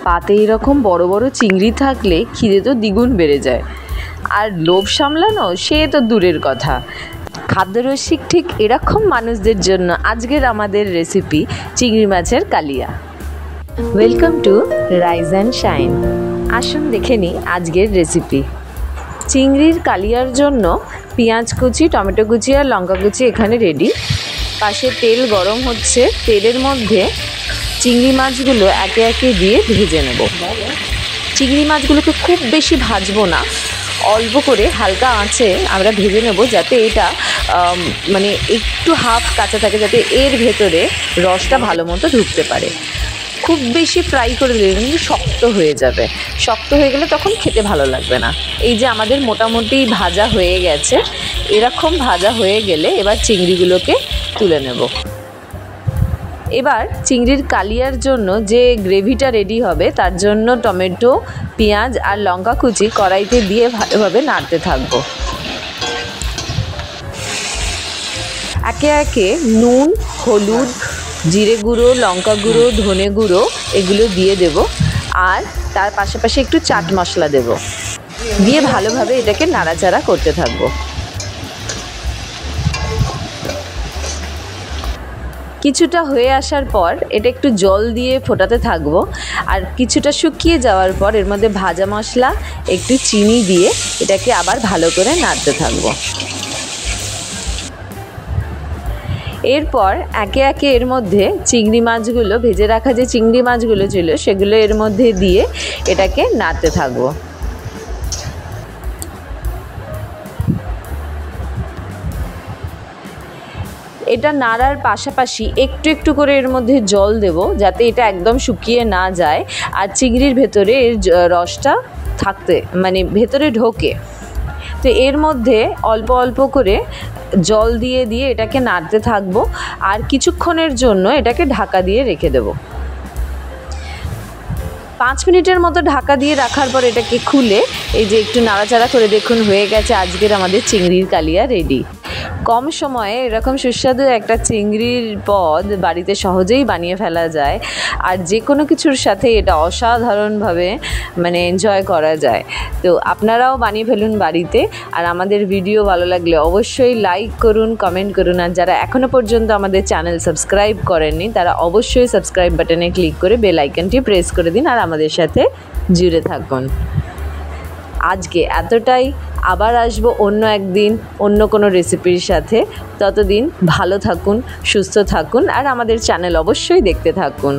পাতে এরকম বড় বড় চিংড়ি থাকলে খিদে তো দ্বিগুণ বেড়ে যায়, আর লোভ সামলানো সে তো দূরের কথা। খাদ্যরসিক ঠিক এরকম মানুষদের জন্য আজকের আমাদের রেসিপি চিংড়ি মাছের কালিয়া। Welcome to rise and shine. আসুন দেখে নিই আজকের রেসিপি। চিংড়ির কালিয়ার জন্য পেঁয়াজ কুচি, টমেটো কুচি আর লঙ্কা কুচি এখানে রেডি। পাশে তেল গরম হচ্ছে, তেলের মধ্যে চিংড়ি মাছগুলো একে একে দিয়ে ভেজে নেব। চিংড়ি মাছগুলোকে খুব বেশি ভাজবো না, অল্প করে হালকা আঁচে আমরা ভেজে নেব, যাতে এটা মানে একটু হাফ কাঁচা থাকে, যাতে এর ভেতরে রসটা ভালো মতো ঢুকতে পারে। খুব বেশি ফ্রাই করে দিলে কিন্তু শক্ত হয়ে যাবে, শক্ত হয়ে গেলে তখন খেতে ভালো লাগবে না। এই যে আমাদের মোটামুটি ভাজা হয়ে গেছে, এরকম ভাজা হয়ে গেলে এবার চিংড়িগুলোকে তুলে নেব। এবার চিংড়ির কালিয়ার জন্য যে গ্রেভিটা রেডি হবে তার জন্য টমেটো, পেঁয়াজ আর লঙ্কা কুচি কড়াইতে দিয়ে ভালোভাবে নাড়তে থাকবো। একে একে নুন, হলুদ, জিরে গুঁড়ো, লঙ্কা গুঁড়ো, ধনে গুঁড়ো এগুলো দিয়ে দেব, আর তার পাশাপাশি একটু চাট মশলা দেব, দিয়ে ভালোভাবে এটাকে নাড়াচাড়া করতে থাকবো। কিছুটা হয়ে আসার পর এটা একটু জল দিয়ে ফোটাতে থাকবো, আর কিছুটা শুকিয়ে যাওয়ার পর এর মধ্যে ভাজা মশলা, একটু চিনি দিয়ে এটাকে আবার ভালো করে নাড়তে থাকবো। এরপর একে একে এর মধ্যে চিংড়ি মাছগুলো, ভেজে রাখা যে চিংড়ি মাছগুলো ছিল সেগুলো এর মধ্যে দিয়ে এটাকে নাড়তে থাকবো। এটা নাড়ার পাশাপাশি একটু একটু করে এর মধ্যে জল দেব, যাতে এটা একদম শুকিয়ে না যায় আর চিংড়ির ভেতরে এর রসটা থাকতে মানে ভেতরে ঢোকে। তো এর মধ্যে অল্প অল্প করে জল দিয়ে দিয়ে এটাকে নাড়তে থাকবো, আর কিছুক্ষণের জন্য এটাকে ঢাকা দিয়ে রেখে দেব। 5 মিনিটের মতো ঢাকা দিয়ে রাখার পর এটাকে খুলে এই যে একটু নাড়াচাড়া করে দেখুন, হয়ে গেছে আজকের আমাদের চিংড়ির কালিয়া রেডি। কম সময়ে এরকম সুস্বাদু একটা চিংড়ির পদ বাড়িতে সহজেই বানিয়ে ফেলা যায়, আর যে কোনো কিছুর সাথে এটা অসাধারণভাবে মানে এনজয় করা যায়। তো আপনারাও বানিয়ে ফেলুন বাড়িতে, আর আমাদের ভিডিও ভালো লাগলে অবশ্যই লাইক করুন, কমেন্ট করুন, আর যারা এখনও পর্যন্ত আমাদের চ্যানেল সাবস্ক্রাইব করেননি তারা অবশ্যই সাবস্ক্রাইব বাটনে ক্লিক করে বেল আইকনটি প্রেস করে দিন, আর আমাদের সাথে জুড়ে থাকুন। আজকে এতটাই, আবার আসবো অন্য একদিন অন্য কোনো রেসিপির সাথে। ততদিন ভালো থাকুন, সুস্থ থাকুন, আর আমাদের চ্যানেল অবশ্যই দেখতে থাকুন।